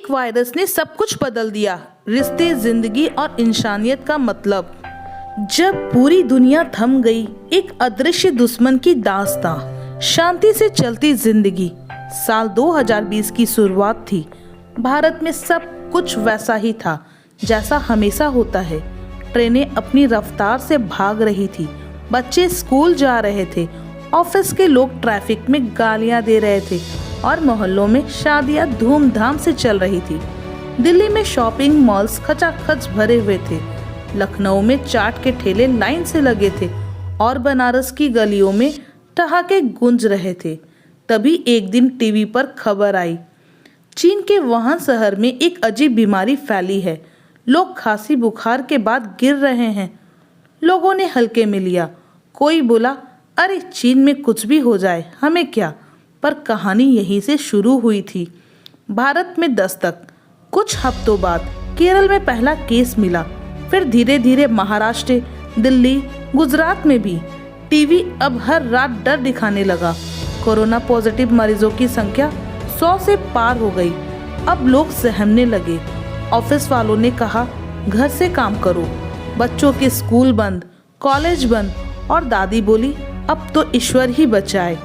एक वायरस ने सब कुछ बदल दिया, रिश्ते, जिंदगी और इंसानियत का मतलब। जब पूरी दुनिया थम गई, एक अदृश्य दुश्मन की दास्तां, शांति से चलती जिंदगी। साल 2020 की शुरुआत थी। भारत में सब कुछ वैसा ही था जैसा हमेशा होता है। ट्रेनें अपनी रफ्तार से भाग रही थी, बच्चे स्कूल जा रहे थे, ऑफिस के लोग ट्रैफिक में गालियां दे रहे थे और मोहल्लों में शादियां धूमधाम से चल रही थी। दिल्ली में शॉपिंग मॉल्स खचाखच भरे हुए थे, लखनऊ में चाट के ठेले लाइन से लगे थे और बनारस की गलियों में ठहाके गूंज रहे थे। तभी एक दिन टीवी पर खबर आई, चीन के वुहान शहर में एक अजीब बीमारी फैली है। लोग खांसी बुखार के बाद गिर रहे हैं। लोगों ने हल्के में लिया। कोई बोला, अरे चीन में कुछ भी हो जाए, हमें क्या। पर कहानी यहीं से शुरू हुई थी। भारत में दस्तक। कुछ हफ्तों बाद केरल में पहला केस मिला। फिर धीरे धीरे महाराष्ट्र, दिल्ली, गुजरात में भी। टीवी अब हर रात डर दिखाने लगा। कोरोना पॉजिटिव मरीजों की संख्या 100 से पार हो गई। अब लोग सहमने लगे। ऑफिस वालों ने कहा, घर से काम करो। बच्चों के स्कूल बंद, कॉलेज बंद और दादी बोली, अब तो ईश्वर ही बचाए।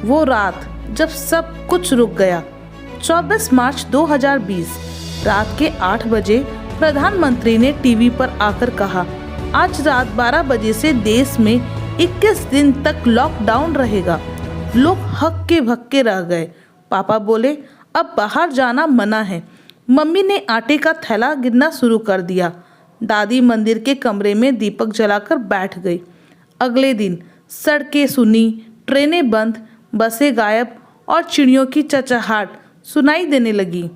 वो रात जब सब कुछ रुक गया। 24 मार्च 2020 रात के 8 बजे प्रधानमंत्री ने टीवी पर आकर कहा, आज रात 12 बजे से देश में 21 दिन तक लॉकडाउन रहेगा। लोग हक्के भक्के रह गए। पापा बोले, अब बाहर जाना मना है। मम्मी ने आटे का थैला गिनना शुरू कर दिया। दादी मंदिर के कमरे में दीपक जलाकर बैठ गई। अगले दिन सड़कें सुनी, ट्रेनें बंद, बसें गायब और चिड़ियों की चहचहाट सुनाई देने लगी।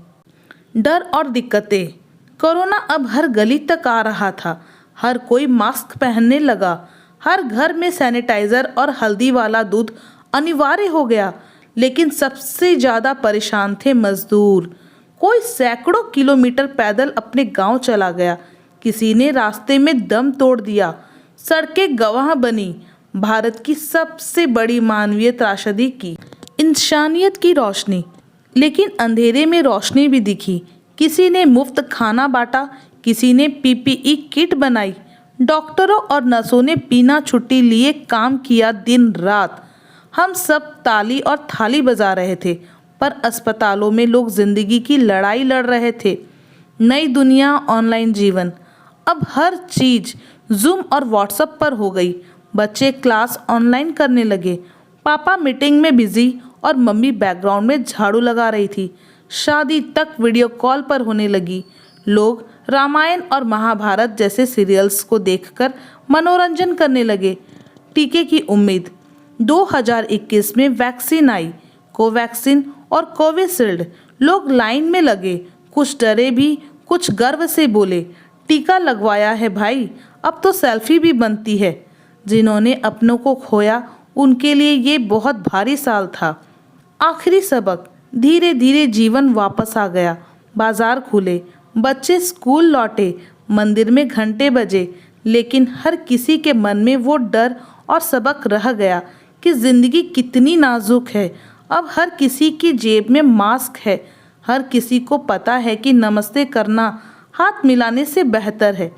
डर और दिक्कतें। कोरोना अब हर गली तक आ रहा था। हर कोई मास्क पहनने लगा। हर घर में सैनिटाइजर और हल्दी वाला दूध अनिवार्य हो गया। लेकिन सबसे ज़्यादा परेशान थे मजदूर। कोई सैकड़ों किलोमीटर पैदल अपने गांव चला गया। किसी ने रास्ते में दम तोड़ दिया। सड़कें गवाह बनी भारत की सबसे बड़ी मानवीय त्रासदी की। इंसानियत की रोशनी। लेकिन अंधेरे में रोशनी भी दिखी। किसी ने मुफ्त खाना बांटा, किसी ने पीपीई किट बनाई। डॉक्टरों और नर्सों ने बिना छुट्टी लिए काम किया दिन रात। हम सब ताली और थाली बजा रहे थे, पर अस्पतालों में लोग जिंदगी की लड़ाई लड़ रहे थे। नई दुनिया, ऑनलाइन जीवन। अब हर चीज जूम और व्हाट्सएप पर हो गई। बच्चे क्लास ऑनलाइन करने लगे। पापा मीटिंग में बिजी और मम्मी बैकग्राउंड में झाड़ू लगा रही थी। शादी तक वीडियो कॉल पर होने लगी। लोग रामायण और महाभारत जैसे सीरियल्स को देखकर मनोरंजन करने लगे। टीके की उम्मीद। 2021 में वैक्सीन आई, कोवैक्सीन और कोविशील्ड। लोग लाइन में लगे। कुछ डरे भी, कुछ गर्व से बोले, टीका लगवाया है भाई, अब तो सेल्फी भी बनती है। जिन्होंने अपनों को खोया, उनके लिए ये बहुत भारी साल था। आखिरी सबक। धीरे धीरे जीवन वापस आ गया। बाजार खुले, बच्चे स्कूल लौटे, मंदिर में घंटे बजे। लेकिन हर किसी के मन में वो डर और सबक रह गया कि जिंदगी कितनी नाजुक है। अब हर किसी की जेब में मास्क है। हर किसी को पता है कि नमस्ते करना हाथ मिलाने से बेहतर है।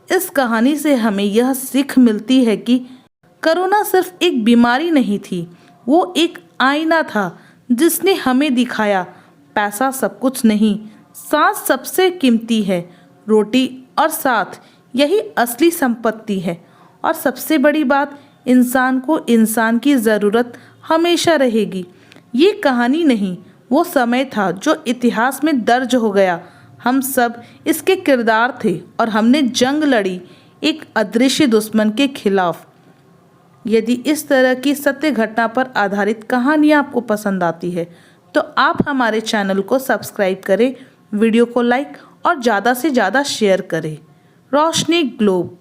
इस कहानी से हमें यह सीख मिलती है कि कोरोना सिर्फ एक बीमारी नहीं थी, वो एक आईना था जिसने हमें दिखाया, पैसा सब कुछ नहीं, सांस सबसे कीमती है। रोटी और साथ, यही असली संपत्ति है। और सबसे बड़ी बात, इंसान को इंसान की ज़रूरत हमेशा रहेगी। ये कहानी नहीं, वो समय था जो इतिहास में दर्ज हो गया। हम सब इसके किरदार थे और हमने जंग लड़ी एक अदृश्य दुश्मन के खिलाफ। यदि इस तरह की सत्य घटना पर आधारित कहानियाँ आपको पसंद आती है तो आप हमारे चैनल को सब्सक्राइब करें, वीडियो को लाइक और ज़्यादा से ज़्यादा शेयर करें। रोशनी ग्लोब।